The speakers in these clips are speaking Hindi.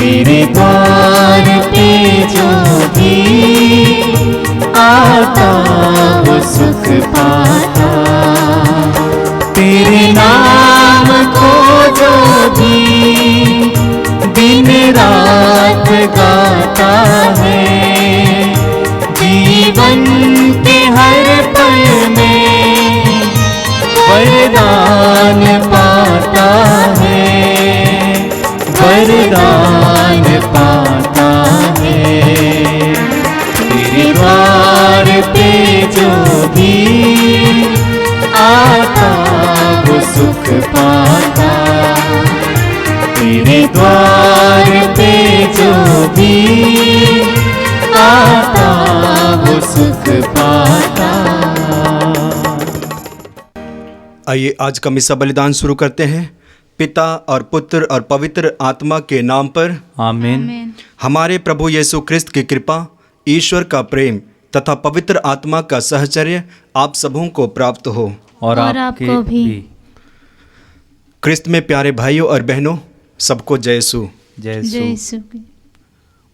तेरे द्वार पे जो भी आता वो सुख पाता। तेरे नाम को जो भी दिन रात गाता है, जीवन के हर पल में वरदान पाता है, वरदान पाता है। तेरे द्वार पे जो भी आता वो सुख पाता। तेरे द्वार पे जो भी आता वो सुख पाता। आइए आज का मिसा बलिदान शुरू करते हैं। पिता और पुत्र और पवित्र आत्मा के नाम पर आमीन। हमारे प्रभु यीशु ख्रिस्त की कृपा, ईश्वर का प्रेम तथा पवित्र आत्मा का सहचर्य आप सबों को प्राप्त हो और आपको भी। ख्रिस्त में प्यारे भाइयों और बहनों, सबको जय यीशु। जय यीशु।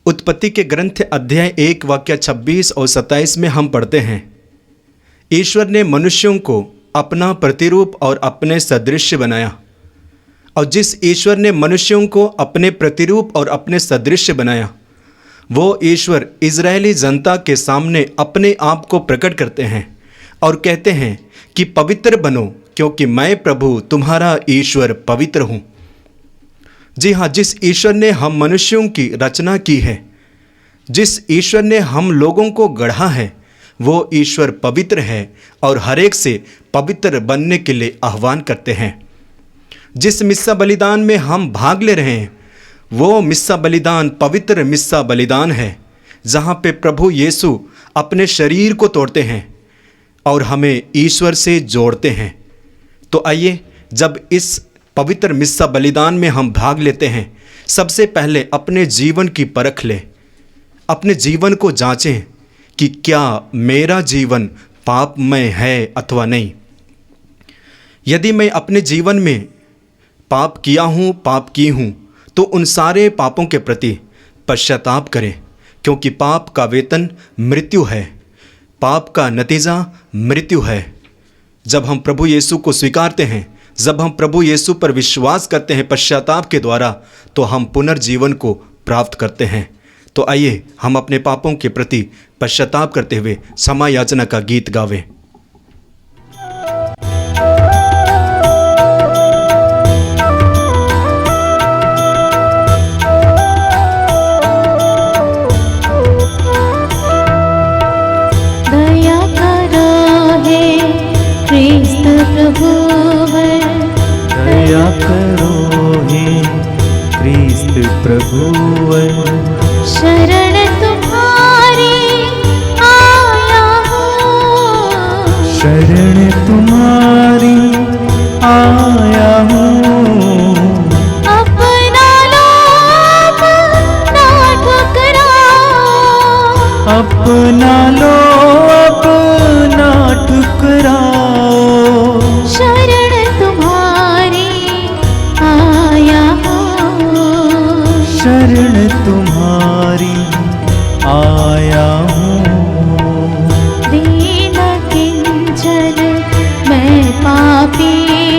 उत्पत्ति के ग्रंथ अध्याय 1 वाक्य 26 और 27 में हम पढ़ते हैं, ईश्वर ने मनुष्यों को अपना प्रतिरूप और अपने सदृश बनाया। और जिस ईश्वर ने मनुष्यों को अपने प्रतिरूप और अपने सदृश बनाया, वो ईश्वर इजरायली जनता के सामने अपने आप को प्रकट करते हैं और कहते हैं कि पवित्र बनो, क्योंकि मैं प्रभु तुम्हारा ईश्वर पवित्र हूँ। जी हाँ, जिस ईश्वर ने हम मनुष्यों की रचना की है, जिस ईश्वर ने हम लोगों को गढ़ा है, वो ईश्वर पवित्र है और हर एक से पवित्र बनने के लिए आह्वान करते हैं। जिस मिस्सा बलिदान में हम भाग ले रहे हैं, वो मिस्सा बलिदान पवित्र मिस्सा बलिदान है, जहाँ पे प्रभु यीशु अपने शरीर को तोड़ते हैं और हमें ईश्वर से जोड़ते हैं। तो आइए, जब इस पवित्र मिस्सा बलिदान में हम भाग लेते हैं, सबसे पहले अपने जीवन की परख लें, अपने जीवन को जांचें कि क्या मेरा जीवन पापमय है अथवा नहीं। यदि मैं अपने जीवन में पाप किया हूँ, पाप की हूँ, तो उन सारे पापों के प्रति पश्चाताप करें, क्योंकि पाप का वेतन मृत्यु है, पाप का नतीजा मृत्यु है। जब हम प्रभु यीशु को स्वीकारते हैं, जब हम प्रभु यीशु पर विश्वास करते हैं पश्चाताप के द्वारा, तो हम पुनर्जीवन को प्राप्त करते हैं। तो आइए हम अपने पापों के प्रति पश्चाताप करते हुए क्षमा याचना का गीत गावें। दया करो हे ख्रिस्त प्रभुवर, दया करो हे ख्रिस्त प्रभुवर। शरण तुम्हारी आया हूँ, शरण तुम्हारी आया हूँ। अपना लो अपना ठुकराओ, अपना लो अपना ठुकराओ। शरण तुम्हारी आया हूँ, शरण तुम्हारी आया हूँ। दीन किंचन मैं पापी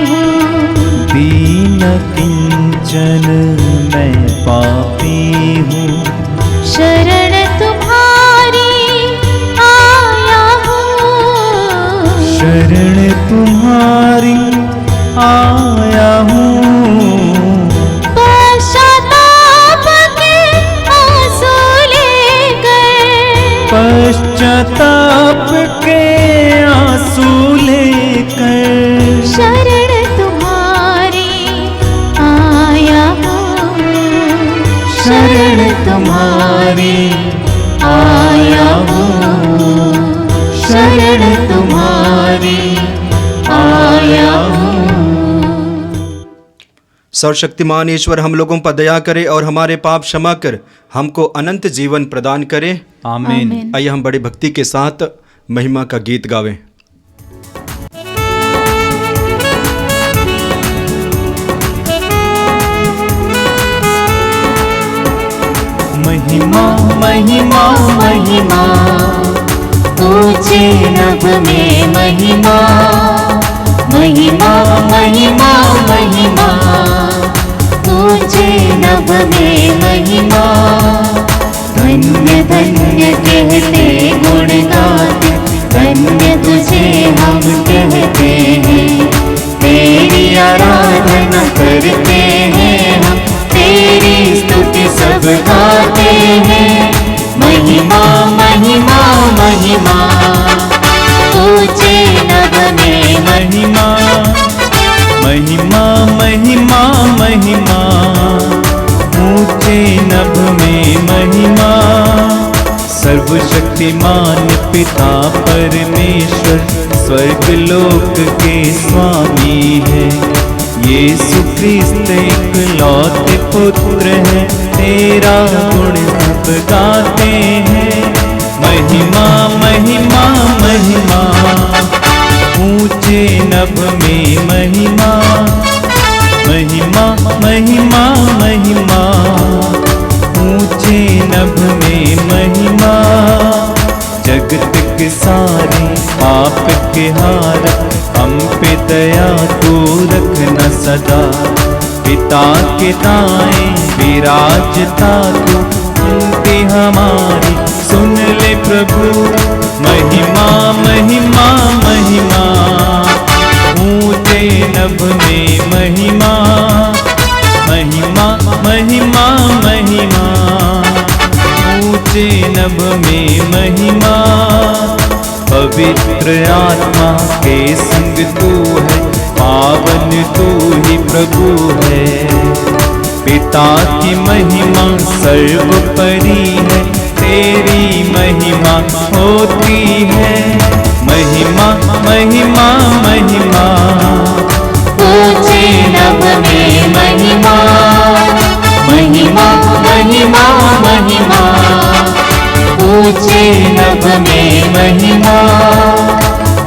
हूँ, दीन किंचन मैं पापी हूँ। शरण तुम्हारी आया हूँ, शरण तुम्हारी आया हूँ। पश्चाताप के आंसू लेकर, पश्चाताप के आंसू लेकर। शरण तुम्हारी आया हूँ, शरण तुम्हारी आया हूँ। शरण तुम्हारी आया हूँ। सर्वशक्तिमान ईश्वर हम लोगों पर दया करे और हमारे पाप क्षमा कर हमको अनंत जीवन प्रदान करे। आमीन। आइए हम बड़ी भक्ति के साथ महिमा का गीत गावें। महिमा महिमा महिमा, ऊंचे नभ में महिमा, महिमा महिमा महिमा, ऊंचे नभ में महिमा। धन्य धन्य कहते गुण गाते, धन्य तुझे हम कहते हैं। तेरी आराधना करते हैं हम, तेरी स्तुति सब गाते हैं। महिमा महिमा महिमा, ऊंचे नभ में महिमा, महिमा महिमा महिमा, ऊंचे नभ में महिमा। सर्वशक्तिमान पिता परमेश्वर स्वर्ग लोक के स्वामी है। यीशु क्रिस्त इकलौते पुत्र है, तेरा गुण सब गाते हैं। महिमा महिमा महिमा, ऊंचे नभ में महिमा, महिमा महिमा महिमा, ऊंचे नभ में महिमा। जगत के सारे पाप के हार, हम पे दया तू रखना सदा। पिता के दाएं विराजता तू, सुनती हमारी सुन ले प्रभु। महिमा महिमा महिमा, ऊंचे नभ में महिमा, महिमा महिमा महिमा, ऊंचे नभ में महिमा। पवित्र आत्मा के संग तू है, पावन तू ही प्रभु है। पिता की महिमा सर्वोपरि है, तेरी महिमा होती है। महिमा महिमा महिमा, ऊंचे नभ में महिमा, महिमा महिमा महिमा, ऊंचे नभ में महिमा,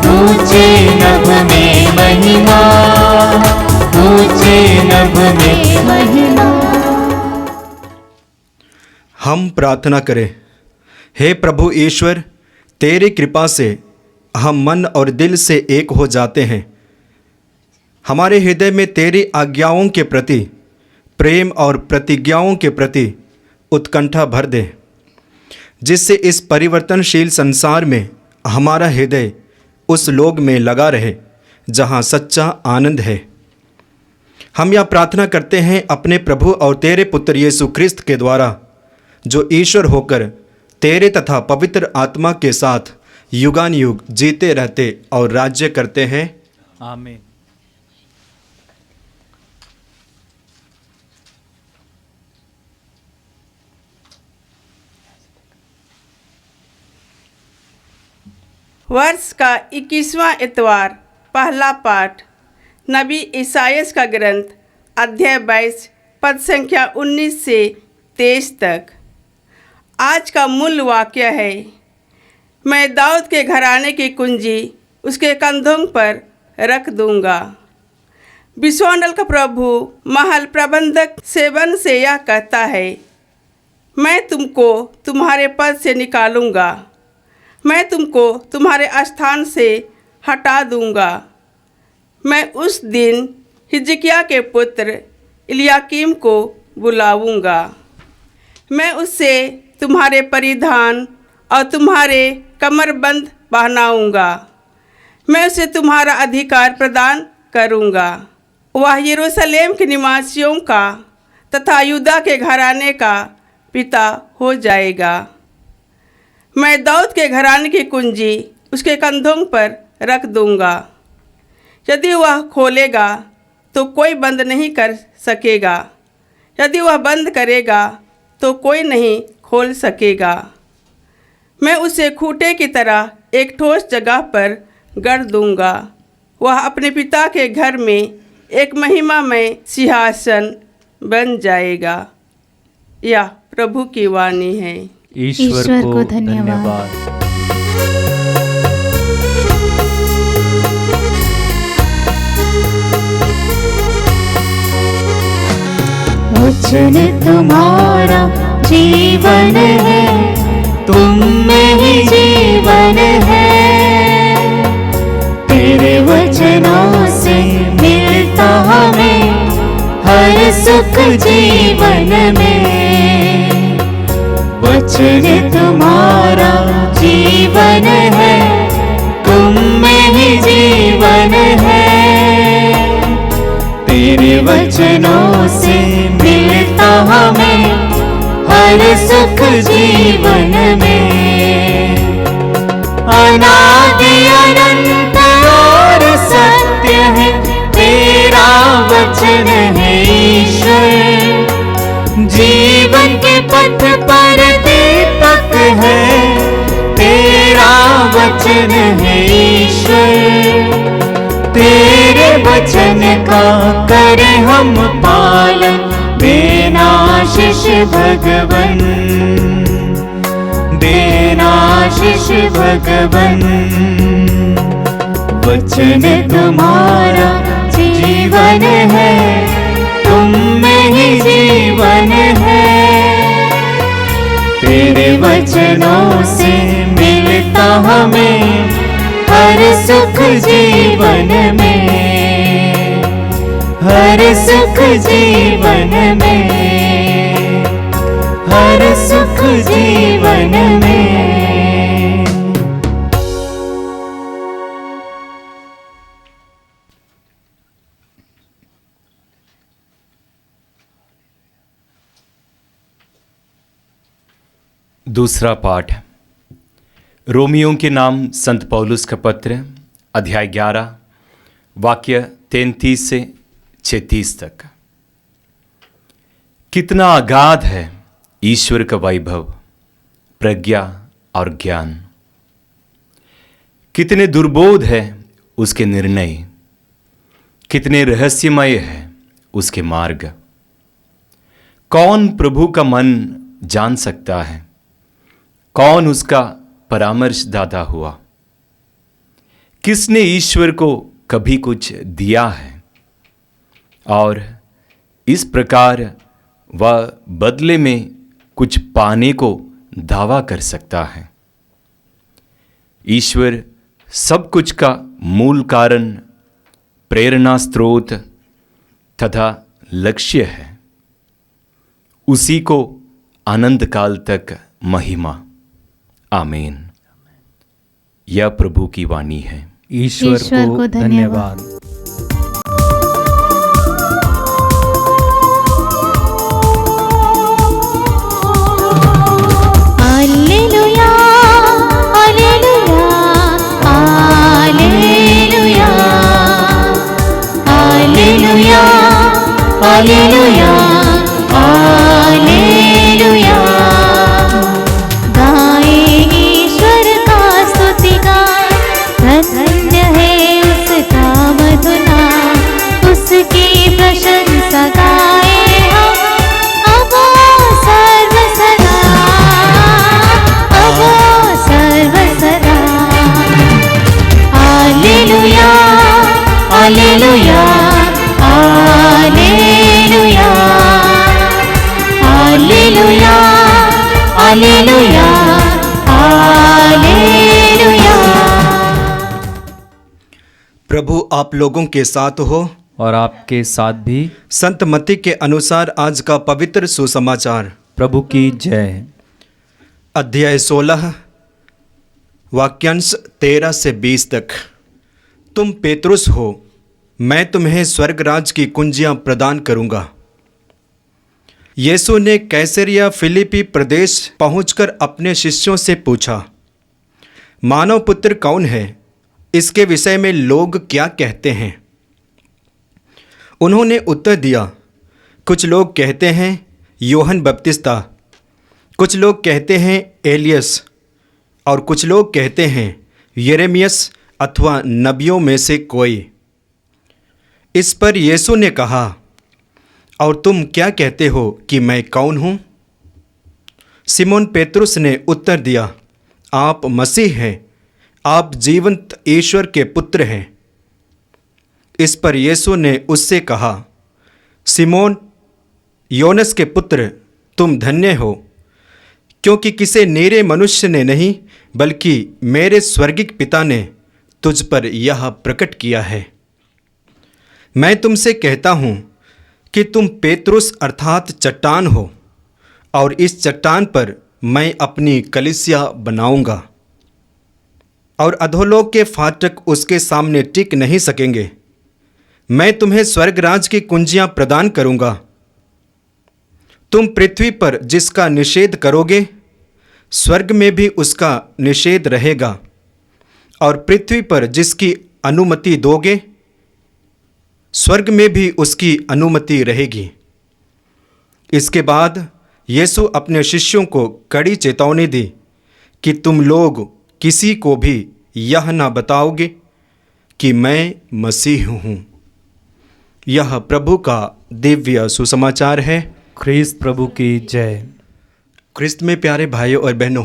ऊंचे नभ में महिमा, ऊंचे नभ में महिमा। हम प्रार्थना करें। हे प्रभु ईश्वर, तेरी कृपा से हम मन और दिल से एक हो जाते हैं। हमारे हृदय में तेरी आज्ञाओं के प्रति प्रेम और प्रतिज्ञाओं के प्रति उत्कंठा भर दे, जिससे इस परिवर्तनशील संसार में हमारा हृदय उस लोक में लगा रहे जहाँ सच्चा आनंद है। हम यह प्रार्थना करते हैं अपने प्रभु और तेरे पुत्र यीशु क्रिस्त के द्वारा, जो ईश्वर होकर तेरे तथा पवित्र आत्मा के साथ युगान युग जीते रहते और राज्य करते हैं। आमीन। वर्ष का 21वां इतवार, पहला पाठ नबी ईसायास का ग्रंथ, अध्याय 22, पद संख्या 19 से 23 तक। आज का मूल वाक्य है, मैं दाऊद के घराने की कुंजी उसके कंधों पर रख दूंगा। विश्वमंडल का प्रभु महल प्रबंधक सेवन से यह कहता है, मैं तुमको तुम्हारे पद से निकालूंगा, मैं तुमको तुम्हारे स्थान से हटा दूंगा। मैं उस दिन हिजकिय्याह के पुत्र इलियाकीम को बुलाऊंगा। मैं उससे तुम्हारे परिधान और तुम्हारे कमरबंद पहनाऊंगा। मैं उसे तुम्हारा अधिकार प्रदान करूंगा। वह यरूशलेम के निवासियों का तथा यूदा के घराने का पिता हो जाएगा। मैं दाऊद के घराने की कुंजी उसके कंधों पर रख दूंगा। यदि वह खोलेगा तो कोई बंद नहीं कर सकेगा, यदि वह बंद करेगा तो कोई नहीं खोल सकेगा। मैं उसे खूंटे की तरह एक ठोस जगह पर गड़ दूंगा। वह अपने पिता के घर में एक महिमामय सिंहासन बन जाएगा। यह प्रभु की वाणी है। ईश्वर को धन्यवाद। वचन तुम्हारा जीवन है, तुम में ही जीवन है। तेरे वचनों से मिलता हमें हर सुख जीवन में। वचन तुम्हारा जीवन है, तुम में ही जीवन है। तेरे वचनों से मिलता हमें हर सुख जीवन में। अनादि अनंत और सत्य है तेरा वचन है ईश्वर। जीवन के पथ पर दीपक है तेरा वचन है ईश्वर। तेरे वचन का करें हम पालन, देना आशीष भगवन, देना आशीष भगवन। वचन तुम्हारा जीवन है, तुम में ही जीवन है। तेरे वचनों से मिलता हमें हर सुख जीवन में, हर सुख जीवन में, हर सुख जीवन में। दूसरा पाठ रोमियों के नाम संत पौलुस का पत्र, अध्याय 11, वाक्य 33 से 36 तक। कितना अगाध है ईश्वर का वैभव, प्रज्ञा और ज्ञान। कितने दुर्बोध है उसके निर्णय, कितने रहस्यमय है उसके मार्ग। कौन प्रभु का मन जान सकता है? कौन उसका परामर्शदाता हुआ? किसने ईश्वर को कभी कुछ दिया है और इस प्रकार वह बदले में कुछ पाने को दावा कर सकता है? ईश्वर सब कुछ का मूल कारण, प्रेरणा स्रोत तथा लक्ष्य है। उसी को अनंत काल तक महिमा। आमीन। यह प्रभु की वाणी है। ईश्वर को धन्यवाद। हालेलुया, हालेलुया, हालेलुया, हालेलुया, हालेलुया, हालेलुया। धन्य है उसका मधुना, उसकी प्रशंसा गाए हम अब सर्व सदा, अब सर्व सदा। हालेलुया, हालेलुया, हालेलुया, हालेलुया, हालेलुया, हालेलुया। प्रभु आप लोगों के साथ हो और आपके साथ भी। संत मत्ती के अनुसार आज का पवित्र सुसमाचार। प्रभु की जय। अध्याय 16, वाक्यांश 13 से 20 तक। तुम पेतरुस हो, मैं तुम्हें स्वर्गराज की कुंजियां प्रदान करूंगा। यीशु ने कैसरिया फिलिपी प्रदेश पहुंचकर अपने शिष्यों से पूछा, मानव पुत्र कौन है? इसके विषय में लोग क्या कहते हैं? उन्होंने उत्तर दिया, कुछ लोग कहते हैं यूहन्ना बपतिस्ता, कुछ लोग कहते हैं एलियस और कुछ लोग कहते हैं यिर्मयाह अथवा नबियों में से कोई। इस पर यीशु ने कहा, और तुम क्या कहते हो कि मैं कौन हूँ? सिमोन पेतरुस ने उत्तर दिया, आप मसीह हैं, आप जीवंत ईश्वर के पुत्र हैं। इस पर यीशु ने उससे कहा, सिमोन योनस के पुत्र, तुम धन्य हो, क्योंकि किसी निरे मनुष्य ने नहीं बल्कि मेरे स्वर्गिक पिता ने तुझ पर यह प्रकट किया है। मैं तुमसे कहता हूँ कि तुम पेत्रुस अर्थात चट्टान हो, और इस चट्टान पर मैं अपनी कलीसिया बनाऊंगा, और अधोलोक के फाटक उसके सामने टिक नहीं सकेंगे। मैं तुम्हें स्वर्गराज की कुंजियां प्रदान करूंगा। तुम पृथ्वी पर जिसका निषेध करोगे, स्वर्ग में भी उसका निषेध रहेगा, और पृथ्वी पर जिसकी अनुमति दोगे, स्वर्ग में भी उसकी अनुमति रहेगी। इसके बाद यीशु अपने शिष्यों को कड़ी चेतावनी दी कि तुम लोग किसी को भी यह ना बताओगे कि मैं मसीह हूँ। यह प्रभु का दिव्य सुसमाचार है। ख्रीस्त प्रभु की जय। ख्रिस्त में प्यारे भाइयों और बहनों,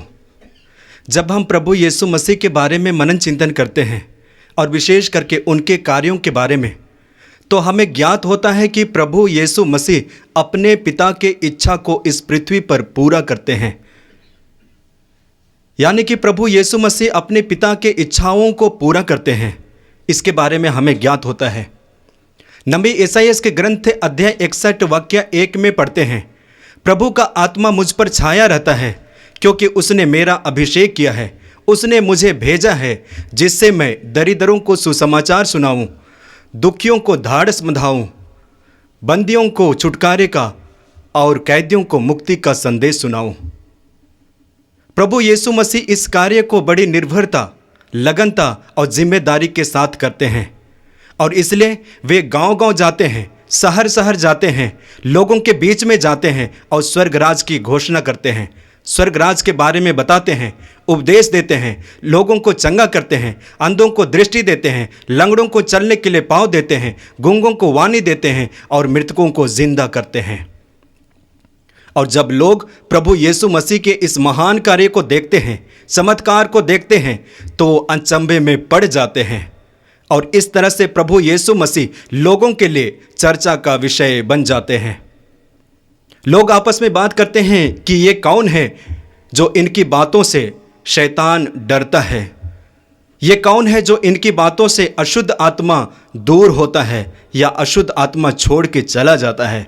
जब हम प्रभु यीशु मसीह के बारे में मनन चिंतन करते हैं और विशेष करके उनके कार्यों के बारे में, तो हमें ज्ञात होता है कि प्रभु यीशु मसीह अपने पिता के इच्छा को इस पृथ्वी पर पूरा करते हैं। यानी कि प्रभु यीशु मसीह अपने पिता के इच्छाओं को पूरा करते हैं, इसके बारे में हमें ज्ञात होता है। नबी ईसाइयाह के ग्रंथ अध्याय 61 वाक्य 1 में पढ़ते हैं, प्रभु का आत्मा मुझ पर छाया रहता है, क्योंकि उसने मेरा अभिषेक किया है। उसने मुझे भेजा है जिससे मैं दरिद्रों को सुसमाचार सुनाऊं, दुखियों को धाड़स बंधाऊं, बंदियों को छुटकारे का और कैदियों को मुक्ति का संदेश सुनाऊं। प्रभु यीशु मसीह इस कार्य को बड़ी निर्भरता, लगनता और जिम्मेदारी के साथ करते हैं, और इसलिए वे गांव-गांव जाते हैं, शहर शहर जाते हैं, लोगों के बीच में जाते हैं और स्वर्गराज की घोषणा करते हैं, स्वर्गराज के बारे में बताते हैं, उपदेश देते हैं, लोगों को चंगा करते हैं, अंधों को दृष्टि देते हैं, लंगड़ों को चलने के लिए पाँव देते हैं, गूंगों को वाणी देते हैं और मृतकों को जिंदा करते हैं। और जब लोग प्रभु यीशु मसीह के इस महान कार्य को देखते हैं, चमत्कार को देखते हैं, तो अचंभे में पड़ जाते हैं, और इस तरह से प्रभु यीशु मसीह लोगों के लिए चर्चा का विषय बन जाते हैं। लोग आपस में बात करते हैं कि ये कौन है जो इनकी बातों से शैतान डरता है, ये कौन है जो इनकी बातों से अशुद्ध आत्मा दूर होता है या अशुद्ध आत्मा छोड़ के चला जाता है,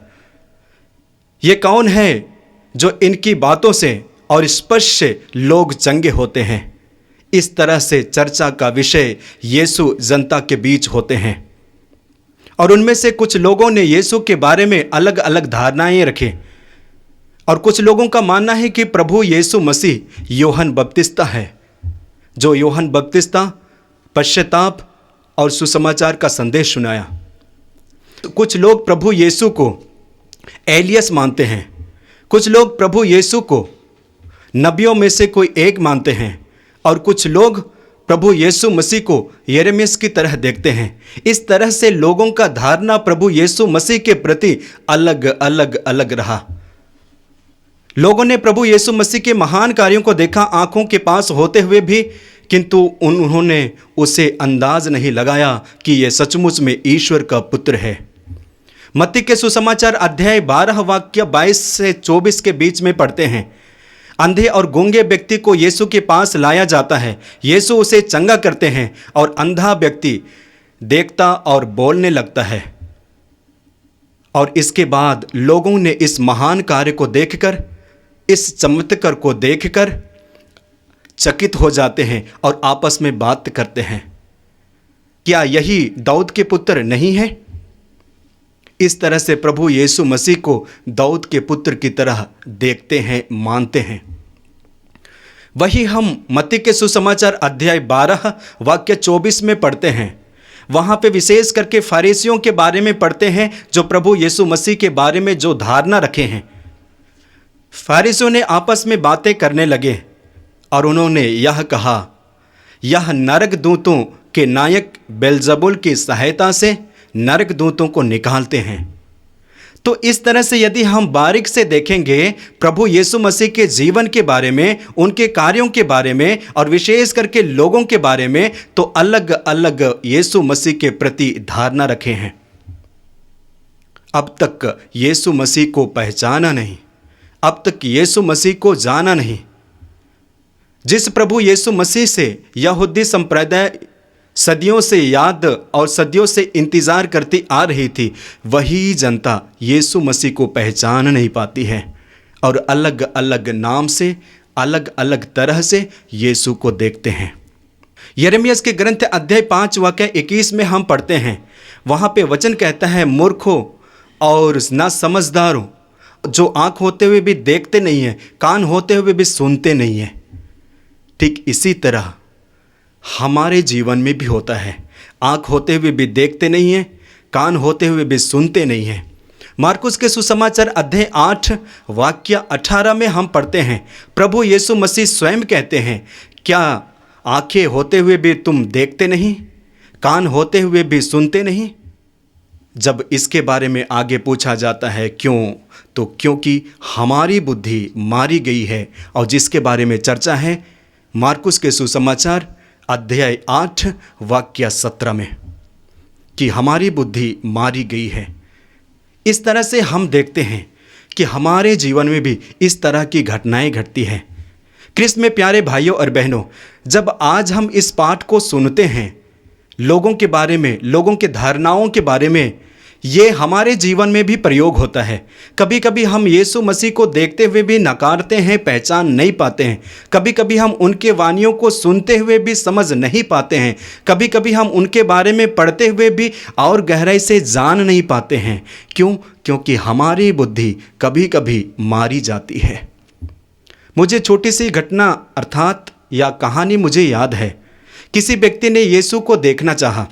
ये कौन है जो इनकी बातों से और स्पर्श से लोग चंगे होते हैं। इस तरह से चर्चा का विषय यीशु जनता के बीच होते हैं, और उनमें से कुछ लोगों ने यीशु के बारे में अलग अलग धारणाएं रखी, और कुछ लोगों का मानना है कि प्रभु यीशु मसीह यूहन्ना बपतिस्ता है, जो यूहन्ना बपतिस्ता पश्चाताप और सुसमाचार का संदेश सुनाया। कुछ लोग प्रभु यीशु को एलियस मानते हैं, कुछ लोग प्रभु यीशु को नबियों में से कोई एक मानते हैं, और कुछ लोग प्रभु यीशु मसीह को यिर्मयाह की तरह देखते हैं। इस तरह से लोगों का धारणा प्रभु यीशु मसीह के प्रति अलग अलग अलग रहा। लोगों ने प्रभु यीशु मसीह के महान कार्यों को देखा आंखों के पास होते हुए भी, किंतु उन्होंने उसे अंदाज नहीं लगाया कि यह सचमुच में ईश्वर का पुत्र है। मत्ती के सुसमाचार अध्याय 12 वाक्य 22 से 24 के बीच में पढ़ते हैं, अंधे और गूंगे व्यक्ति को यीशु के पास लाया जाता है, यीशु उसे चंगा करते हैं और अंधा व्यक्ति देखता और बोलने लगता है। और इसके बाद लोगों ने इस महान कार्य को देखकर, इस चमत्कार को देखकर चकित हो जाते हैं और आपस में बात करते हैं, क्या यही दाऊद के पुत्र नहीं है? इस तरह से प्रभु यीशु मसीह को दाऊद के पुत्र की तरह देखते हैं, मानते हैं। वही हम मत्ती के सुसमाचार अध्याय 12 वाक्य 24 में पढ़ते हैं। वहाँ पे विशेष करके फरीसियों के बारे में पढ़ते हैं, जो प्रभु यीशु मसीह के बारे में जो धारणा रखे हैं। फरीसियों ने आपस में बातें करने लगे और उन्होंने यह कहा, यह नरक दूतों के नायक बेलजबूल की सहायता से नरक दूतों को निकालते हैं। तो इस तरह से यदि हम बारीक से देखेंगे प्रभु यीशु मसीह के जीवन के बारे में, उनके कार्यों के बारे में और विशेष करके लोगों के बारे में, तो अलग अलग यीशु मसीह के प्रति धारणा रखे हैं। अब तक यीशु मसीह को पहचाना नहीं, अब तक यीशु मसीह को जाना नहीं। जिस प्रभु यीशु मसीह से यहूदी संप्रदाय सदियों से याद और सदियों से इंतज़ार करती आ रही थी, वही जनता यीशु मसीह को पहचान नहीं पाती है और अलग अलग नाम से, अलग अलग तरह से यीशु को देखते हैं। यिर्मयाह के ग्रंथ अध्याय 5 वाक्य 21 में हम पढ़ते हैं, वहाँ पे वचन कहता है, मूर्खों और ना समझदारों, जो आँख होते हुए भी देखते नहीं है, कान होते हुए भी सुनते नहीं है। ठीक इसी तरह हमारे जीवन में भी होता है, आँख होते हुए भी देखते नहीं हैं, कान होते हुए भी सुनते नहीं हैं। मार्कुस के सुसमाचार अध्याय 8 वाक्य 18 में हम पढ़ते हैं, प्रभु यीशु मसीह स्वयं कहते हैं, क्या आँखें होते हुए भी तुम देखते नहीं, कान होते हुए भी सुनते नहीं? जब इसके बारे में आगे पूछा जाता है क्यों, तो क्योंकि हमारी बुद्धि मारी गई है। और जिसके बारे में चर्चा है मार्कुस के सुसमाचार अध्याय 8 वाक्य 17 में, कि हमारी बुद्धि मारी गई है। इस तरह से हम देखते हैं कि हमारे जीवन में भी इस तरह की घटनाएं घटती हैं। क्रिस्त में प्यारे भाइयों और बहनों, जब आज हम इस पाठ को सुनते हैं, लोगों के बारे में, लोगों के धारणाओं के बारे में, ये हमारे जीवन में भी प्रयोग होता है। कभी कभी हम यीशु मसीह को देखते हुए भी नकारते हैं, पहचान नहीं पाते हैं। कभी कभी हम उनके वाणियों को सुनते हुए भी समझ नहीं पाते हैं। कभी कभी हम उनके बारे में पढ़ते हुए भी और गहराई से जान नहीं पाते हैं। क्यों? क्योंकि हमारी बुद्धि कभी कभी मारी जाती है। मुझे छोटी सी घटना अर्थात या कहानी मुझे याद है। किसी व्यक्ति ने यीशु को देखना चाहा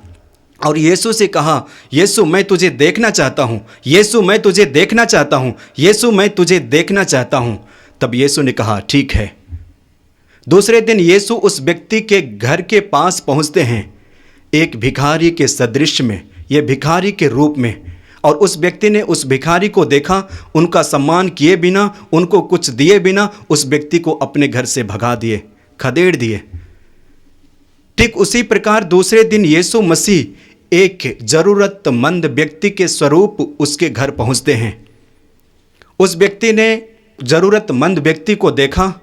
और यीशु से कहा, यीशु मैं तुझे देखना चाहता हूँ, यीशु मैं तुझे देखना चाहता हूँ, यीशु मैं तुझे देखना चाहता हूँ। तब यीशु ने कहा ठीक है। दूसरे दिन यीशु उस व्यक्ति के घर के पास पहुँचते हैं, एक भिखारी के सदृश में, ये भिखारी के रूप में। और उस व्यक्ति ने उस भिखारी को देखा, उनका सम्मान किए बिना, उनको कुछ दिए बिना उस व्यक्ति को अपने घर से भगा दिए, खदेड़ दिए। ठीक उसी प्रकार दूसरे दिन यीशु मसीह एक ज़रूरतमंद व्यक्ति के स्वरूप उसके घर पहुंचते हैं। उस व्यक्ति ने ज़रूरतमंद व्यक्ति को देखा,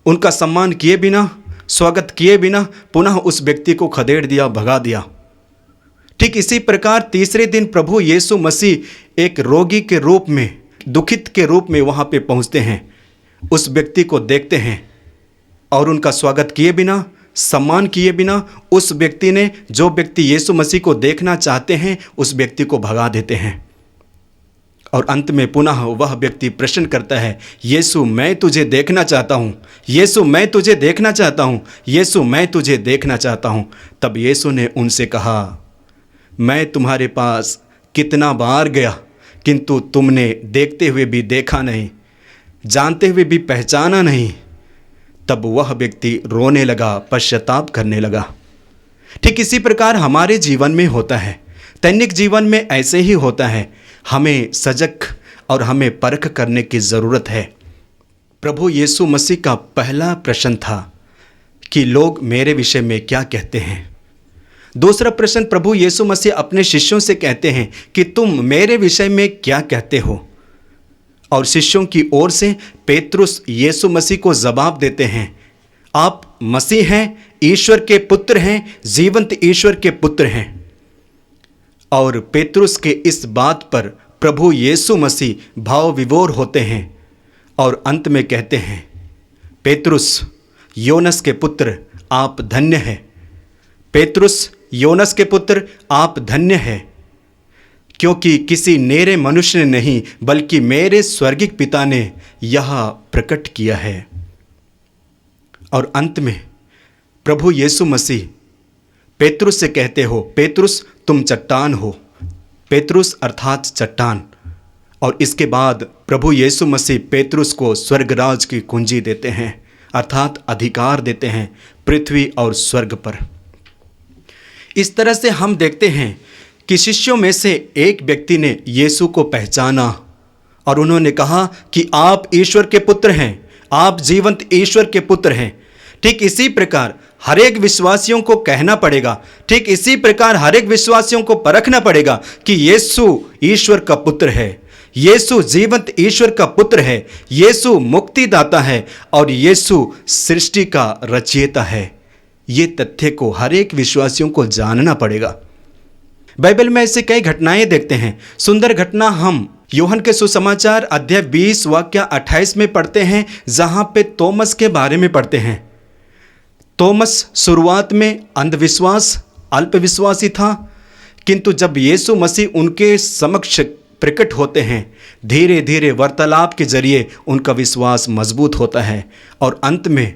उनका सम्मान किए बिना, स्वागत किए बिना पुनः उस व्यक्ति को खदेड़ दिया, भगा दिया। ठीक इसी प्रकार तीसरे दिन प्रभु यीशु मसीह एक रोगी के रूप में, दुखित के रूप में वहाँ पे पहुँचते हैं। उस व्यक्ति को देखते हैं और उनका स्वागत किए बिना, सम्मान किए बिना उस व्यक्ति ने, जो व्यक्ति यीशु मसीह को देखना चाहते हैं, उस व्यक्ति को भगा देते हैं। और अंत में पुनः वह व्यक्ति प्रश्न करता है, यीशु मैं तुझे देखना चाहता हूँ, यीशु मैं तुझे देखना चाहता हूँ, यीशु मैं तुझे देखना चाहता हूँ। तब यीशु ने उनसे कहा, मैं तुम्हारे पास कितना बार गया, किंतु तुमने देखते हुए भी देखा नहीं, जानते हुए भी पहचाना नहीं। तब वह व्यक्ति रोने लगा, पश्चाताप करने लगा। ठीक इसी प्रकार हमारे जीवन में होता है, दैनिक जीवन में ऐसे ही होता है। हमें सजग और हमें परख करने की ज़रूरत है। प्रभु यीशु मसीह का पहला प्रश्न था कि लोग मेरे विषय में क्या कहते हैं। दूसरा प्रश्न प्रभु यीशु मसीह अपने शिष्यों से कहते हैं कि तुम मेरे विषय में क्या कहते हो। और शिष्यों की ओर से पेतरुस यीशु मसीह को जवाब देते हैं, आप मसीह हैं, ईश्वर के पुत्र हैं, जीवंत ईश्वर के पुत्र हैं। और पेतरुस के इस बात पर प्रभु यीशु मसीह भाव विभोर होते हैं और अंत में कहते हैं, पेतरुस योनस के पुत्र आप धन्य हैं, पेतरुस योनस के पुत्र आप धन्य हैं, क्योंकि किसी नेरे मनुष्य ने नहीं बल्कि मेरे स्वर्गिक पिता ने यह प्रकट किया है। और अंत में प्रभु यीशु मसीह पेतरुस से कहते हो, पेतरुस तुम चट्टान हो, पेतरुस अर्थात चट्टान। और इसके बाद प्रभु यीशु मसीह पेतरुस को स्वर्गराज की कुंजी देते हैं, अर्थात अधिकार देते हैं पृथ्वी और स्वर्ग पर। इस तरह से हम देखते हैं कि शिष्यों में से एक व्यक्ति ने यीशु को पहचाना और उन्होंने कहा कि आप ईश्वर के पुत्र हैं, आप जीवंत ईश्वर के पुत्र हैं। ठीक इसी प्रकार हर एक विश्वासियों को कहना पड़ेगा, ठीक इसी प्रकार हर एक विश्वासियों को परखना पड़ेगा कि यीशु ईश्वर का पुत्र है, यीशु जीवंत ईश्वर का पुत्र है, यीशु मुक्तिदाता है और यीशु सृष्टि का रचयिता है। ये तथ्य को हर एक विश्वासियों को जानना पड़ेगा। बाइबल में ऐसे कई घटनाएं देखते हैं। सुंदर घटना हम यूहन्ना के सुसमाचार अध्याय 20 वाक्य 28 में पढ़ते हैं, जहां पे तोमस के बारे में पढ़ते हैं। तोमस शुरुआत में अंधविश्वास, अल्पविश्वासी था, किंतु जब यीशु मसीह उनके समक्ष प्रकट होते हैं, धीरे धीरे वार्तालाप के जरिए उनका विश्वास मजबूत होता है और अंत में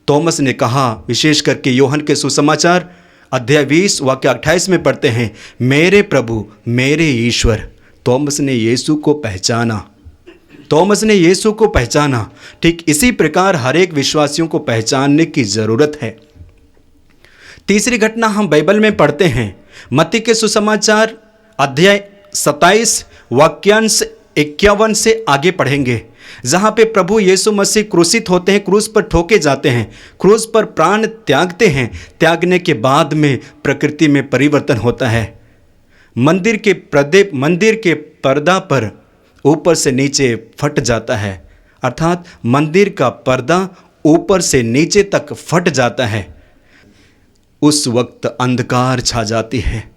तोमस ने कहा, विशेष करके यूहन्ना के सुसमाचार अध्याय 20 वाक्य 28 में पढ़ते हैं, मेरे प्रभु मेरे ईश्वर। तोमस ने यीशु को पहचाना, तोमस ने यीशु को पहचाना। ठीक इसी प्रकार हर एक विश्वासियों को पहचानने की जरूरत है। तीसरी घटना हम बाइबल में पढ़ते हैं, मत्ती के सुसमाचार अध्याय 27 वाक्यांश 51 से आगे पढ़ेंगे, जहां पे प्रभु यीशु मसीह क्रूसित होते हैं, क्रूस पर ठोके जाते हैं, क्रूस पर प्राण त्यागते हैं। त्यागने के बाद में प्रकृति में परिवर्तन होता है। मंदिर के पर्दा पर ऊपर से नीचे फट जाता है, अर्थात मंदिर का पर्दा ऊपर से नीचे तक फट जाता है। उस वक्त अंधकार छा जाती है।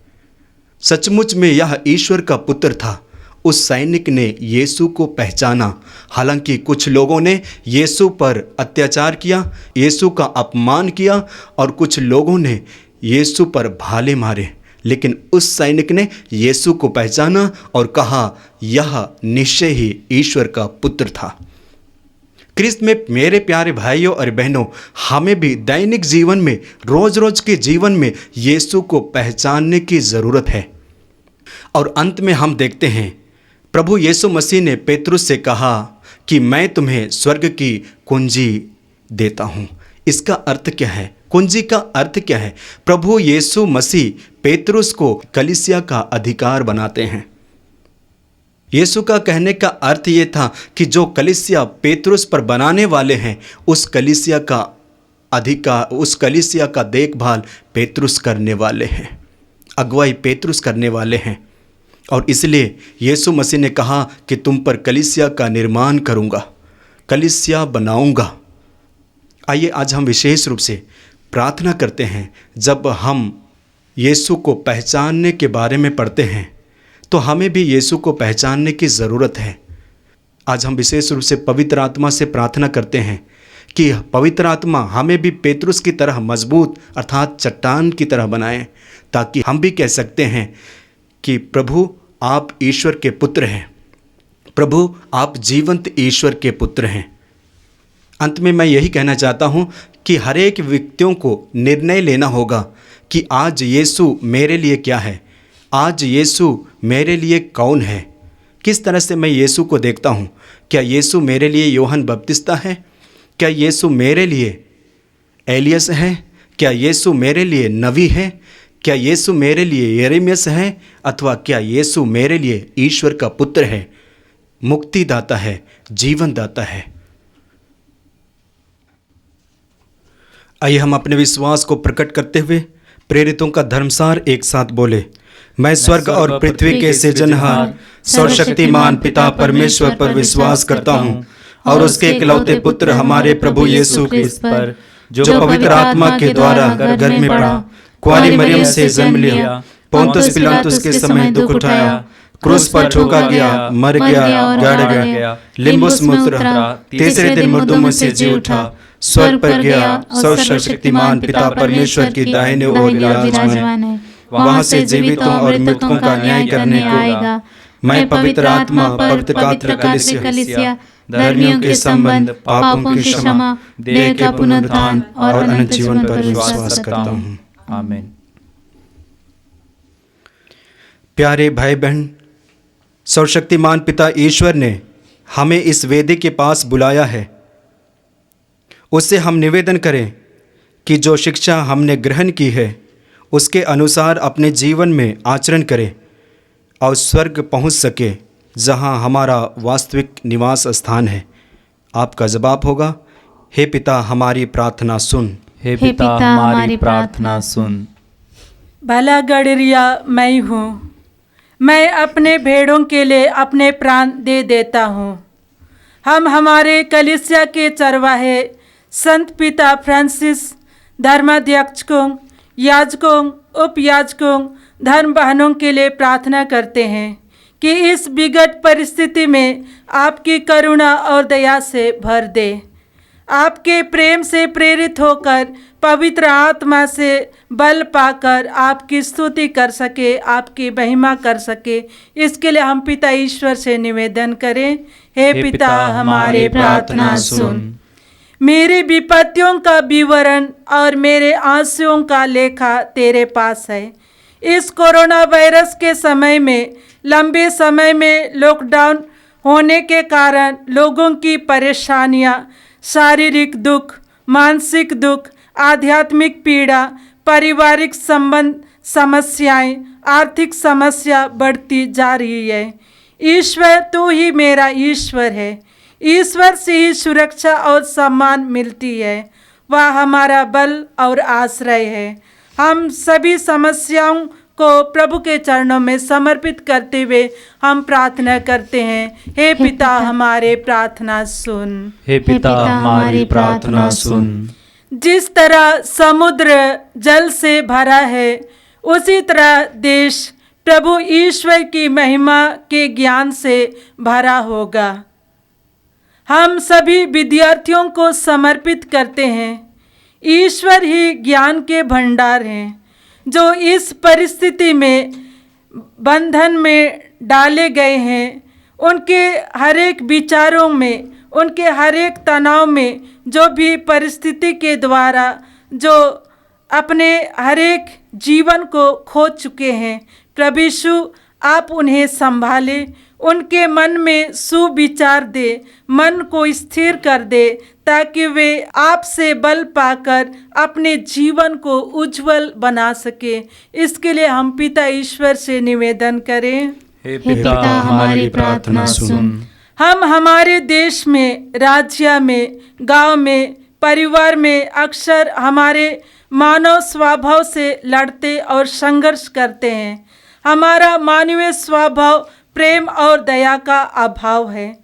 सचमुच में यह ईश्वर का पुत्र था। उस सैनिक ने यीशु को पहचाना। हालांकि कुछ लोगों ने यीशु पर अत्याचार किया, यीशु का अपमान किया और कुछ लोगों ने यीशु पर भाले मारे, लेकिन उस सैनिक ने यीशु को पहचाना और कहा, यह निश्चय ही ईश्वर का पुत्र था। क्रिस्त में मेरे प्यारे भाइयों और बहनों, हमें भी दैनिक जीवन में, रोज रोज के जीवन में यीशु को पहचानने की ज़रूरत है। और अंत में हम देखते हैं, प्रभु यीशु मसीह ने पेतरुस से कहा कि मैं तुम्हें स्वर्ग की कुंजी देता हूँ। इसका अर्थ क्या है? कुंजी का अर्थ क्या है? प्रभु यीशु मसीह पेतरुस को कलीसिया का अधिकार बनाते हैं। यीशु का कहने का अर्थ ये था कि जो कलीसिया पेतरुस पर बनाने वाले हैं, उस कलीसिया का अधिकार, उस कलीसिया का देखभाल पेतरुस करने वाले हैं, अगुवाई पेतरुस करने वाले हैं। और इसलिए यीशु मसीह ने कहा कि तुम पर कलीसिया का निर्माण करूँगा, कलीसिया बनाऊँगा। आइए आज हम विशेष रूप से प्रार्थना करते हैं। जब हम यीशु को पहचानने के बारे में पढ़ते हैं तो हमें भी यीशु को पहचानने की ज़रूरत है। आज हम विशेष रूप से पवित्र आत्मा से प्रार्थना करते हैं कि पवित्र आत्मा हमें भी पेतरुस की तरह मजबूत अर्थात चट्टान की तरह बनाए, ताकि हम भी कह सकते हैं कि प्रभु आप ईश्वर के पुत्र हैं, प्रभु आप जीवंत ईश्वर के पुत्र हैं। अंत में मैं यही कहना चाहता हूँ कि हर एक व्यक्तियों को निर्णय लेना होगा कि आज यीशु मेरे लिए क्या है, आज यीशु मेरे लिए कौन है, किस तरह से मैं यीशु को देखता हूँ। क्या यीशु मेरे लिए यूहन्ना बपतिस्ता है? क्या यीशु मेरे लिए एलियस है? क्या यीशु मेरे लिए नबी है? क्या यीशु मेरे लिए यिर्मयाह है? अथवा क्या यीशु मेरे लिए ईश्वर का पुत्र है, मुक्तिदाता है, जीवन दाता है? आइए हम अपने विश्वास को प्रकट करते हुए प्रेरितों का धर्मसार एक साथ बोले। मैं स्वर्ग और पृथ्वी के सृजनहार सर्वशक्तिमान पिता परमेश्वर पर विश्वास करता हूँ और उसके इकलौते पुत्र हमारे प्रभु यीशु क्रिस्त पर, जो पवित्र आत्मा के द्वारा गर्भ में पड़ा, कुंवारी मरियम से जन्म लिया, पोंतुस पिलातुस के समय दुख उठाया, क्रूस पर ठोका गया, मर गया, गाड़ा गया, लिम्बुस में उतरा, तीसरे दिन मुर्दों में से जी उठा, स्वर्ग पर गया, सर्वशक्तिमान पिता परमेश्वर की दाहिने ओर विराजमान है, वहां से जीवितों और मृतकों का न्याय करने को आएगा। मैं पवित्र आत्मा, पवित्र कलीसिया, धर्मियों के संबंध, पापों की क्षमा, देह के पुनरुत्थान और अनंत जीवन पर विश्वास करता हूँ। आमीन। प्यारे भाई बहन, सर्वशक्तिमान पिता ईश्वर ने हमें इस वेदी के पास बुलाया है। उससे हम निवेदन करें कि जो शिक्षा हमने ग्रहण की है उसके अनुसार अपने जीवन में आचरण करें और स्वर्ग पहुंच सके, जहां हमारा वास्तविक निवास स्थान है। आपका जवाब होगा, हे पिता हमारी प्रार्थना सुन। हे पिता हमारी प्रार्थना सुन। भला गडरिया मैं हूँ, मैं अपने भेड़ों के लिए अपने प्राण दे देता हूँ। हम हमारे कलीसिया के चरवाहे संत पिता फ्रांसिस, धर्माध्यक्षों, याजकों, उपयाजकों, धर्म बहनों के लिए प्रार्थना करते हैं कि इस विकट परिस्थिति में आपकी करुणा और दया से भर दे। आपके प्रेम से प्रेरित होकर पवित्र आत्मा से बल पाकर आपकी स्तुति कर सके, आपकी महिमा कर सके, इसके लिए हम पिता ईश्वर से निवेदन करें। हे पिता हमारे प्रार्थना सुन। मेरी विपत्तियों का विवरण और मेरे आंसुओं का लेखा तेरे पास है। इस कोरोना वायरस के समय में लंबे समय में लॉकडाउन होने के कारण लोगों की परेशानियां, शारीरिक दुख, मानसिक दुख, आध्यात्मिक पीड़ा, पारिवारिक संबंध समस्याएं, आर्थिक समस्या बढ़ती जा रही है। ईश्वर तू ही मेरा ईश्वर है। ईश्वर से ही सुरक्षा और सम्मान मिलती है। वह हमारा बल और आश्रय है। हम सभी समस्याओं को प्रभु के चरणों में समर्पित करते हुए हम प्रार्थना करते हैं। हे पिता हमारे प्रार्थना सुन। हे पिता हमारी प्रार्थना सुन। जिस तरह समुद्र जल से भरा है, उसी तरह देश प्रभु ईश्वर की महिमा के ज्ञान से भरा होगा। हम सभी विद्यार्थियों को समर्पित करते हैं। ईश्वर ही ज्ञान के भंडार हैं, जो इस परिस्थिति में बंधन में डाले गए हैं। उनके हर एक विचारों में, उनके हर एक तनाव में, जो भी परिस्थिति के द्वारा जो अपने हर एक जीवन को खो चुके हैं, प्रभु यीशु आप उन्हें संभाले, उनके मन में सुविचार दे, मन को स्थिर कर दे, ताकि वे आपसे बल पाकर अपने जीवन को उज्जवल बना सके। इसके लिए हम पिता ईश्वर से निवेदन करें। हे पिता हमारी प्रार्थना सुन। हम हमारे देश में, राज्य में, गांव में, परिवार में अक्सर हमारे मानव स्वभाव से लड़ते और संघर्ष करते हैं। हमारा मानवीय स्वभाव प्रेम और दया का अभाव है।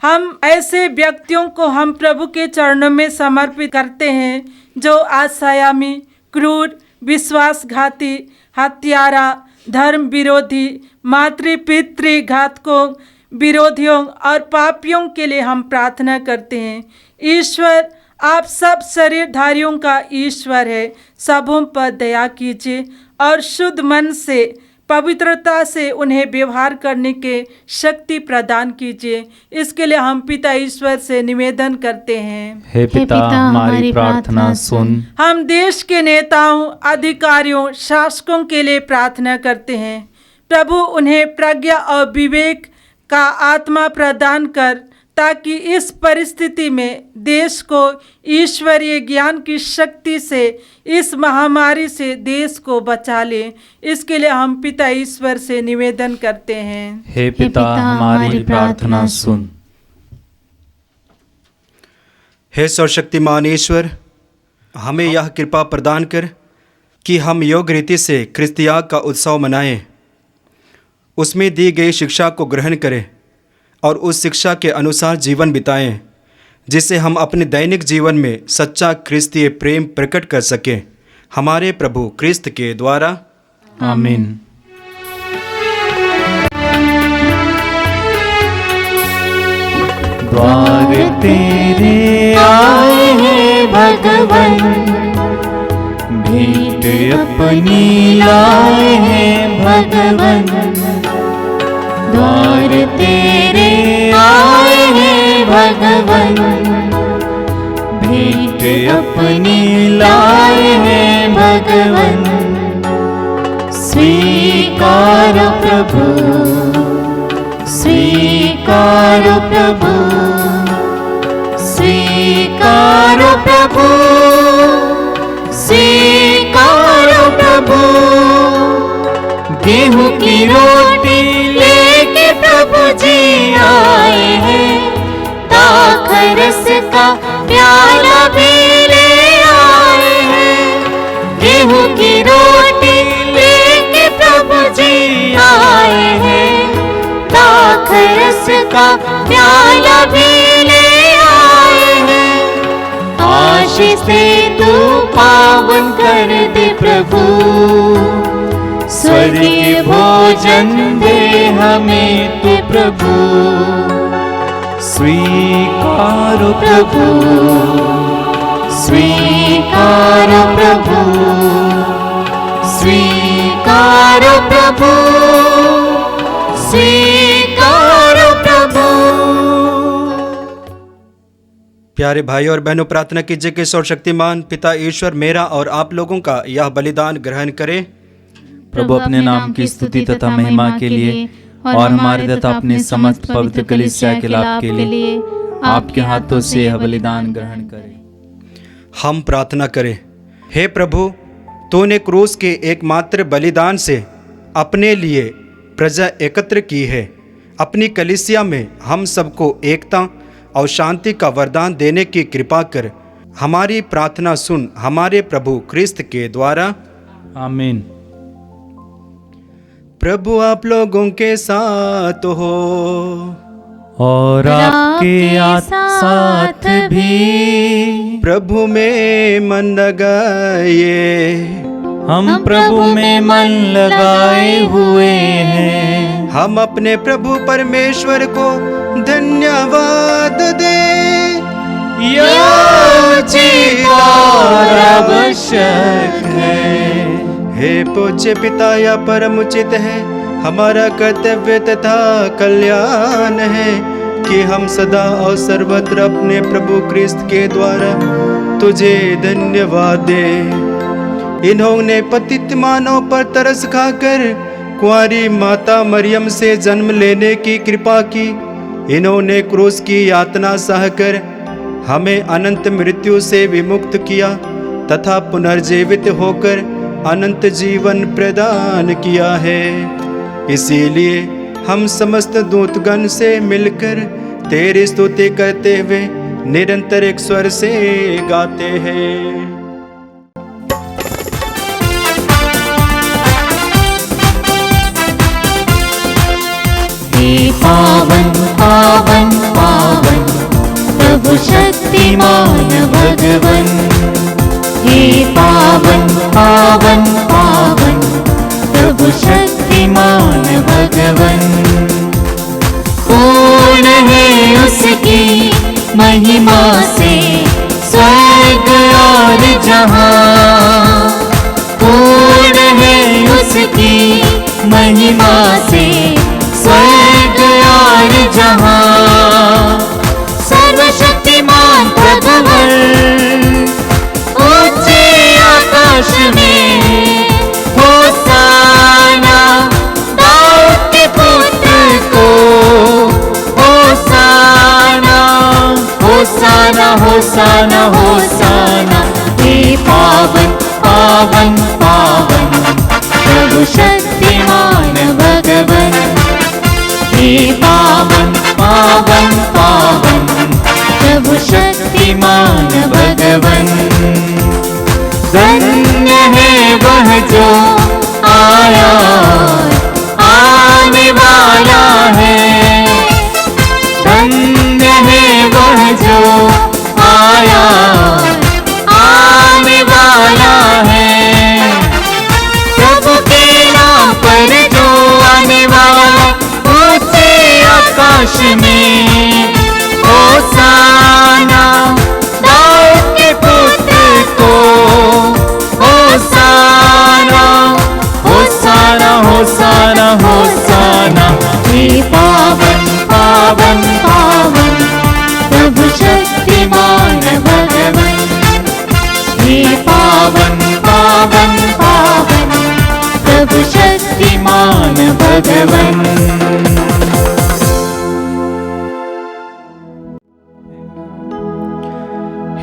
हम ऐसे व्यक्तियों को हम प्रभु के चरणों में समर्पित करते हैं जो आशायामी, क्रूर, विश्वासघाती, हत्यारा, धर्म विरोधी, मातृ पितृ घातकों, विरोधियों और पापियों के लिए हम प्रार्थना करते हैं। ईश्वर आप सब शरीरधारियों का ईश्वर है। सबों पर दया कीजिए और शुद्ध मन से, पवित्रता से उन्हें व्यवहार करने के शक्ति प्रदान कीजिए। इसके लिए हम पिता ईश्वर से निवेदन करते हैं। हे पिता हमारी प्रार्थना सुन। हम देश के नेताओं, अधिकारियों, शासकों के लिए प्रार्थना करते हैं। प्रभु उन्हें प्रज्ञा और विवेक का आत्मा प्रदान कर, ताकि इस परिस्थिति में देश को ईश्वरीय ज्ञान की शक्ति से, इस महामारी से देश को बचा ले। इसके लिए हम पिता ईश्वर से निवेदन करते हैं। हे पिता हमारी प्रार्थना सुन। हे सर्वशक्तिमान ईश्वर, हमें यह कृपा प्रदान कर कि हम योग्य रीति से क्रिस्तियाग का उत्सव मनाएं, उसमें दी गई शिक्षा को ग्रहण करें और उस शिक्षा के अनुसार जीवन बिताएं, जिससे हम अपने दैनिक जीवन में सच्चा क्रिस्तीय प्रेम प्रकट कर सकें। हमारे प्रभु क्रिस्त के द्वारा, आमीन। द्वार तेरे आए हैं भगवन, भेंट अपनी लाए हैं भगवन। द्वार तेरे आए हैं भगवन, भेंट अपनी लाए हैं भगवन। स्वीकारो प्रभु, स्वीकारो प्रभु, स्वीकारो प्रभु, स्वीकारो प्रभु। गेहूं की रोटी लेके प्रभु जी आए हैं, दाखरस का प्याला भी ले आए हैं। गेहूं की रोटी लेके प्रभु जी आए हैं, का प्याला भी ले आए हैं। आशीष से तू पावन कर दे प्रभु, स्वर्गीय भोजन दे हमें तू प्रभु। स्वीकारो प्रभु स्वीकारो प्रभु, स्वीकारो प्रभु, स्वीकारो प्रभु। प्यारे भाई और बहनों, प्रार्थना कीजिए कि सर्वशक्तिमान पिता ईश्वर मेरा और आप लोगों का यह बलिदान ग्रहण करे। प्रभु अपने नाम की स्तुति तथा महिमा के लिए और हमारे तथा अपने समस्त पवित्र कलीसिया के लाभ के लिए आपके हाथों से यह बलिदान ग्रहण करें। हम प्रार्थना करें। हे प्रभु, तूने क्रूस के एकमात्र बलिदान से अपने लिए प्रजा एकत्र की है। अपनी कलीसिया में हम सबको एकता और शांति का वरदान देने की कृपा कर। हमारी प्रार्थना सुन हमारे प्रभु क्रिस्त के द्वारा, आमीन। प्रभु आप लोगों के साथ हो और आपके साथ भी। प्रभु में मन लगाइए, हम प्रभु में मन लगाए हुए हैं। हम अपने प्रभु परमेश्वर को धन्यवाद दे। आवश्यक है। हे पूज्य पिता, या परम उचित है, हमारा कर्तव्य तथा कल्याण है कि हम सदा और सर्वत्र अपने प्रभु क्रिस्त के द्वारा तुझे धन्यवाद दे। इन्होंने पतित मानव पर तरस खाकर कुंवारी माता मरियम से जन्म लेने की कृपा की। इन्होंने क्रूस की यातना सहकर हमें अनंत मृत्यु से विमुक्त किया तथा पुनर्जीवित होकर अनंत जीवन प्रदान किया है। इसीलिए हम समस्त दूतगण से मिलकर तेरी स्तुति करते हुए निरंतर एक स्वर से गाते हैं। हे पावन पावन पावन प्रभु शक्तिमान भगवन, हे पावन पावन पावन प्रभु शक्तिमान भगवन। पूर्ण है उसकी महिमा से स्वर्ग और जहां, पूर्ण है उसकी महिमा से स्वर्ग और जहां। सर्वशक्तिमान प्रभुवर ऊंचे आकाश में होसाना, दाऊद के पुत्र को होसाना, होसाना, होसाना, होसाना। हे पावन पावन पावन प्रभु शक्तिमान भगवन, हे पावन पावन पावन प्रभु शक्तिमान भगवन। धन्य है वह जो आया आने वाला है, धन्य है वह जो आया आने वाला है। प्रभु के नाम पर जो आने वाला ऊंचे आकाश में होसाना, दाऊद के पुत्र को होसाना, होसाना, होसाना, होसाना। हे पावन पावन पावन प्रभु शक्तिमान भगवन, हे पावन पावन पावन प्रभु शक्तिमान भगवन।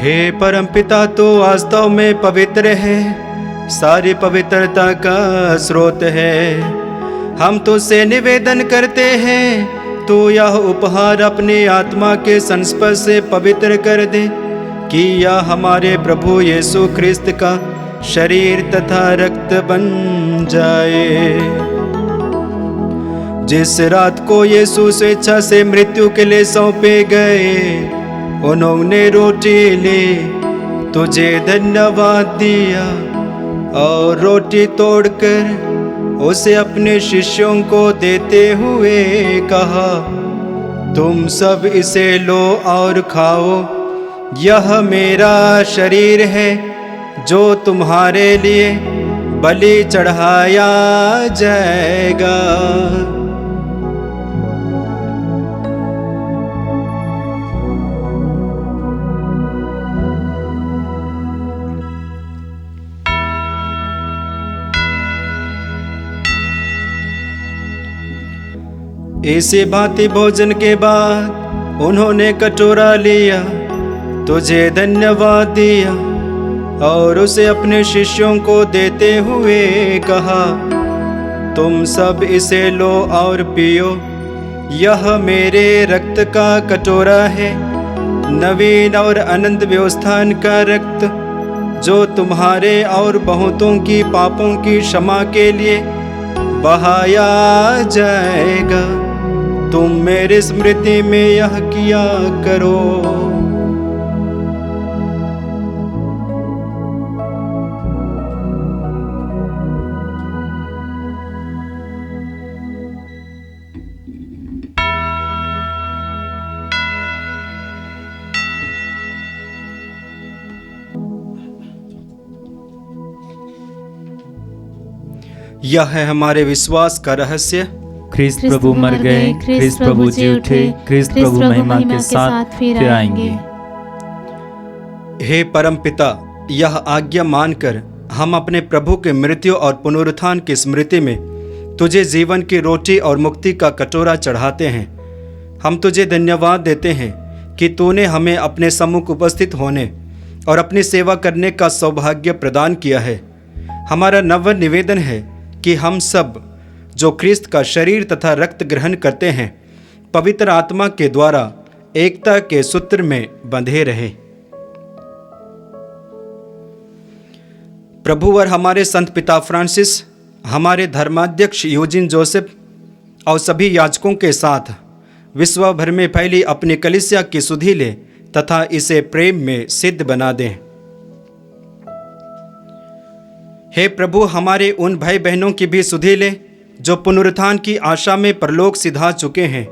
हे परमपिता, तो वास्तव में पवित्र है, सारी पवित्रता का स्रोत है। हम तुझसे निवेदन करते हैं, तू यह उपहार अपनी आत्मा के संस्पर्श से पवित्र कर दे कि यह हमारे प्रभु यीशु ख्रिस्त का शरीर तथा रक्त बन जाए। जिस रात को यीशु स्वेच्छा से मृत्यु के लिए सौंपे गए, उन्होंने रोटी ली, तुझे धन्यवाद दिया और रोटी तोड़कर उसे अपने शिष्यों को देते हुए कहा, तुम सब इसे लो और खाओ, यह मेरा शरीर है जो तुम्हारे लिए बलि चढ़ाया जाएगा। इसी भांति भोजन के बाद उन्होंने कटोरा लिया, तुझे धन्यवाद दिया और उसे अपने शिष्यों को देते हुए कहा, तुम सब इसे लो और पियो, यह मेरे रक्त का कटोरा है, नवीन और अनंत व्यवस्थान का रक्त, जो तुम्हारे और बहुतों की पापों की क्षमा के लिए बहाया जाएगा। तुम मेरी स्मृति में यह किया करो। यह है हमारे विश्वास का रहस्य। ख्रिस्त प्रभु मर गए, ख्रिस्त प्रभु जी उठे, ख्रिस्त प्रभु महिमा के साथ फिर आएंगे। हे परम पिता, यह आज्ञा मानकर हम अपने प्रभु के मृत्यु और पुनरुत्थान की स्मृति में तुझे जीवन की रोटी और मुक्ति का कटोरा चढ़ाते हैं। हम तुझे धन्यवाद देते हैं कि तूने हमें अपने सम्मुख उपस्थित होने और अपनी सेवा करने का सौभाग्य प्रदान किया है। हमारा नव निवेदन है कि हम सब जो ख्रिस्त का शरीर तथा रक्त ग्रहण करते हैं, पवित्र आत्मा के द्वारा एकता के सूत्र में बंधे रहे। प्रभु और हमारे संत पिता फ्रांसिस, हमारे धर्माध्यक्ष यूजिन जोसेफ और सभी याजकों के साथ विश्व भर में फैली अपनी कलीसिया की सुधि ले तथा इसे प्रेम में सिद्ध बना दें। हे प्रभु, हमारे उन भाई बहनों की भी सुधि ले जो पुनरुत्थान की आशा में परलोक सिधा चुके हैं।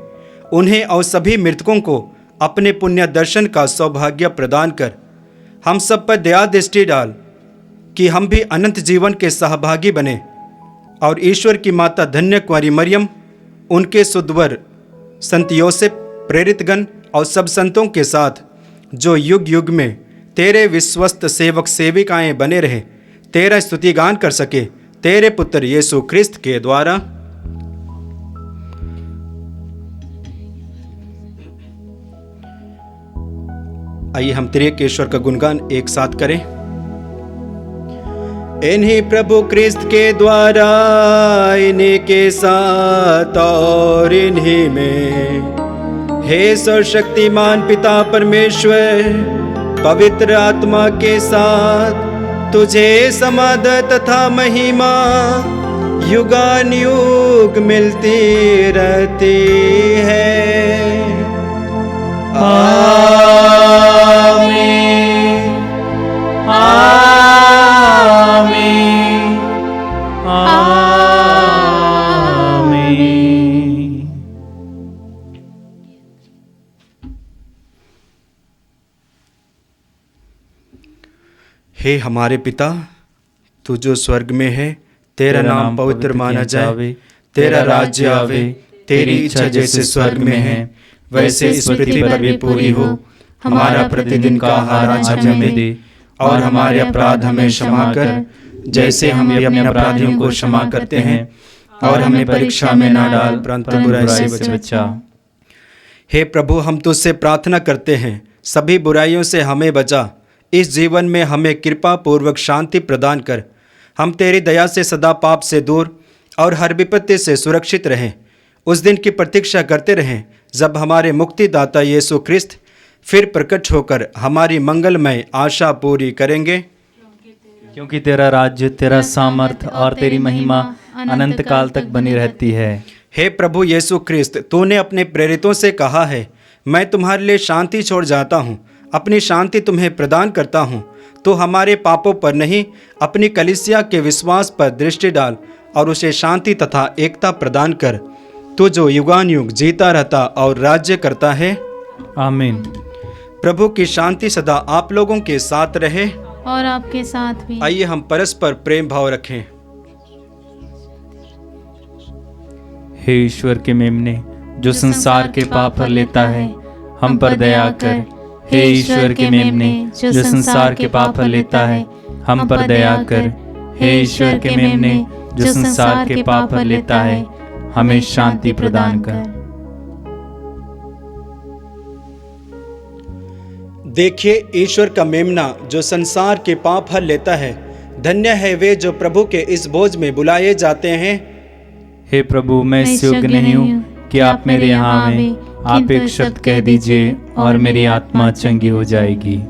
उन्हें और सभी मृतकों को अपने पुण्य दर्शन का सौभाग्य प्रदान कर हम सब पर दया दृष्टि डाल कि हम भी अनंत जीवन के सहभागी बने और ईश्वर की माता धन्य कुंवारी मरियम, उनके सुदवर संत योसेफ, प्रेरितगण और सब संतों के साथ जो युग युग में तेरे विश्वस्त सेवक सेविकाएं बने रहे, तेरा स्तुति गान कर सके, तेरे पुत्र यीशु ख्रिस्त के द्वारा। आइए हम त्रिएक ईश्वर का गुणगान एक साथ करें। इन्हीं प्रभु ख्रिस्त के द्वारा, इन्हीं के साथ और इन्हीं में, हे सर्वशक्तिमान पिता परमेश्वर, पवित्र आत्मा के साथ तुझे समाधि तथा महिमा युगानुयुग मिलती रहती है। आमीन, आमीन, आमीन। हे हमारे पिता, तू जो स्वर्ग में है, तेरा नाम पवित्र माना जाए, तेरा राज्य आवे, तेरी इच्छा जैसे स्वर्ग में है वैसे इस पृथ्वी पर भी पूरी हो। हमारा प्रतिदिन का आहार आज हमें दे, और हमारे अपराध हमें क्षमा कर, जैसे हम भी अपने अपराधियों को क्षमा करते हैं, और हमें परीक्षा में ना डाल, परंतु बुराई से बचा। हे प्रभु, हम तुझसे प्रार्थना करते हैं, सभी बुराइयों से हमें बचा, इस जीवन में हमें कृपा पूर्वक शांति प्रदान कर, हम तेरी दया से सदा पाप से दूर और हर विपत्ति से सुरक्षित रहें। उस दिन की प्रतीक्षा करते रहें जब हमारे मुक्तिदाता यीशु ख्रिस्त फिर प्रकट होकर हमारी मंगलमय आशा पूरी करेंगे। क्योंकि तेरा राज्य, तेरा सामर्थ और तेरी महिमा अनंत काल तक बनी रहती है। हे प्रभु यीशु ख्रिस्त, तूने अपने प्रेरितों से कहा है, मैं तुम्हारे लिए शांति छोड़ जाता हूँ, अपनी शांति तुम्हें प्रदान करता हूँ। तो हमारे पापों पर नहीं, अपनी कलीसिया के विश्वास पर दृष्टि डाल और उसे शांति तथा एकता प्रदान कर, तो जो युगानुयुग जीता रहता और राज्य करता है। आमीन। प्रभु की शांति सदा आप लोगों के साथ रहे और आपके साथ भी। आइए हम परस्पर प्रेम भाव रखें। हे ईश्वर के मेमने, जो संसार के पाप हर लेता है, हम पर दया कर। हे ईश्वर के मेमने, जो संसार के पाप हर लेता है, हम पर दया कर। हे ईश्वर के मेमने, जो संसार के पाप हर लेता है, हमें शांति प्रदान कर। देखिए ईश्वर का मेमना जो संसार के पाप हर लेता है। धन्य है वे जो प्रभु के इस भोज में बुलाए जाते हैं। हे प्रभु, मैं इस योग्य नहीं हूँ कि आप मेरे यहाँ आवें। आप एक शब्द कह दीजिए और मेरी आत्मा चंगी हो जाएगी।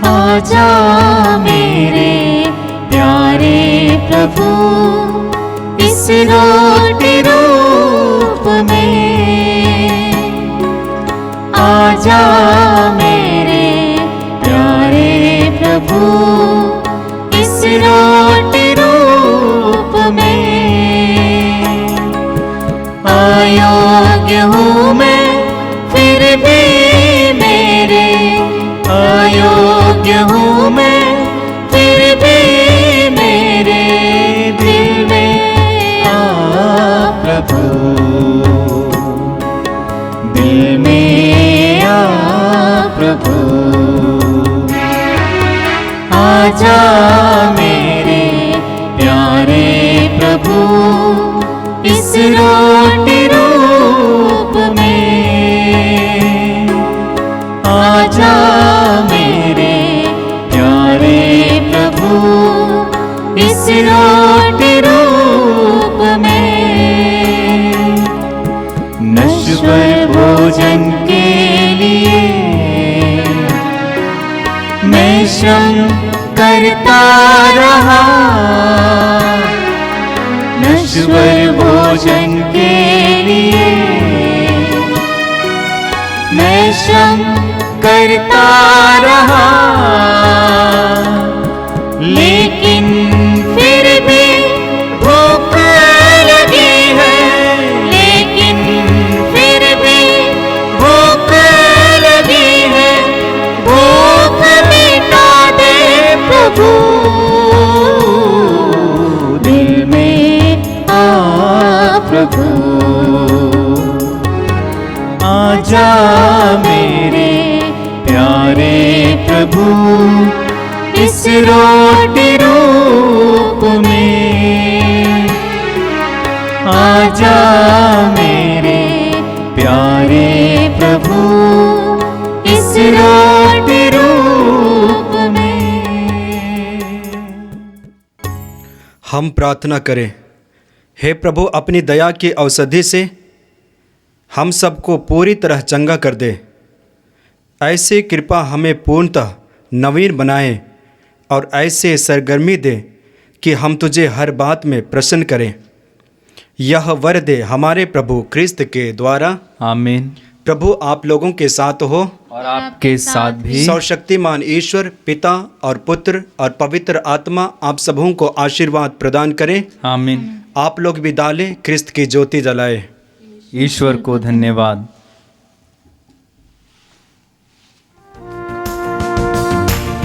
आजा मेरे प्यारे प्रभु, इस रोटी रूप में। आजा मेरे प्यारे प्रभु, इस रोटी रूप में। अयोग्य हूँ मैं फिर भी मेरे, अयोग्य हूँ मैं फिर भी मेरे दिल में आ प्रभु, दिल में आ प्रभु। आजा मेरे प्यारे प्रभु, इस रोटी रूप में। आजा मेरे प्यारे प्रभु, इस रोटी रूप में। नश्वर भोजन के लिए मैं श्रम करता रहा, नश्वर भोजन के लिए मैं श्रम करता रहा। लेकिन फिर भी भूख लगी है, लेकिन फिर भी भूख लगी है। भूख मिटा दे प्रभु, दिल में आ प्रभु। आजा मेरे प्यारे प्रभु, इस रोटी रूप में। आजा मेरे प्यारे प्रभु, इस रोटी रूप में। हम प्रार्थना करें। हे प्रभु, अपनी दया की औषधि से हम सबको पूरी तरह चंगा कर दे। ऐसी कृपा हमें पूर्णतः नवीन बनाए और ऐसे सरगर्मी दे कि हम तुझे हर बात में प्रसन्न करें। यह वर दे हमारे प्रभु ख्रिस्त के द्वारा। आमीन। प्रभु आप लोगों के साथ हो और आपके साथ भी। सर्वशक्तिमान ईश्वर पिता और पुत्र और पवित्र आत्मा आप सबों को आशीर्वाद प्रदान करें। आमीन। आप लोग भी डालें, ख्रिस्त की ज्योति जलाए। ईश्वर को धन्यवाद।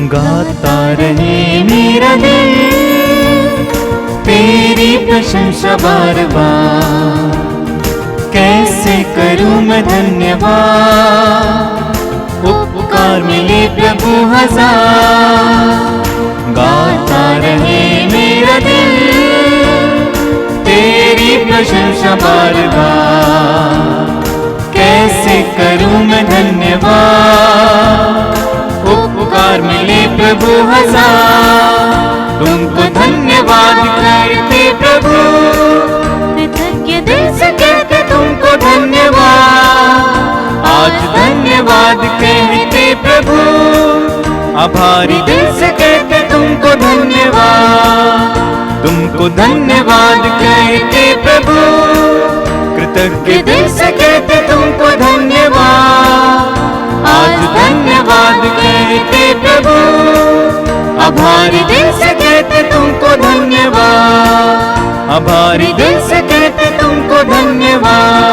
गाता रहे मेरा दिल तेरी प्रशंसा बार बार। कैसे करूं मैं धन्यवाद, उपकार मिले प्रभु हजार। गाता रहे मेरा दिल तेरी प्रशंसा बार बार। कैसे करूं मैं धन्यवाद, उपकार मिले प्रभु हजार। तुमको धन्यवाद करते प्रभु, कृतज्ञ दिल से कहते तुमको धन्यवाद। धन्यवाद कहते प्रभु, आभारी दिल से कहते तुमको धन्यवाद, तुमको धन्यवाद कहते प्रभु, कृतज्ञ दिल से कहते तुमको धन्यवाद, आज धन्यवाद कहते प्रभु, आभारी दिल से कहते तुमको धन्यवाद, आभारी दिल से कहते तुमको धन्यवाद।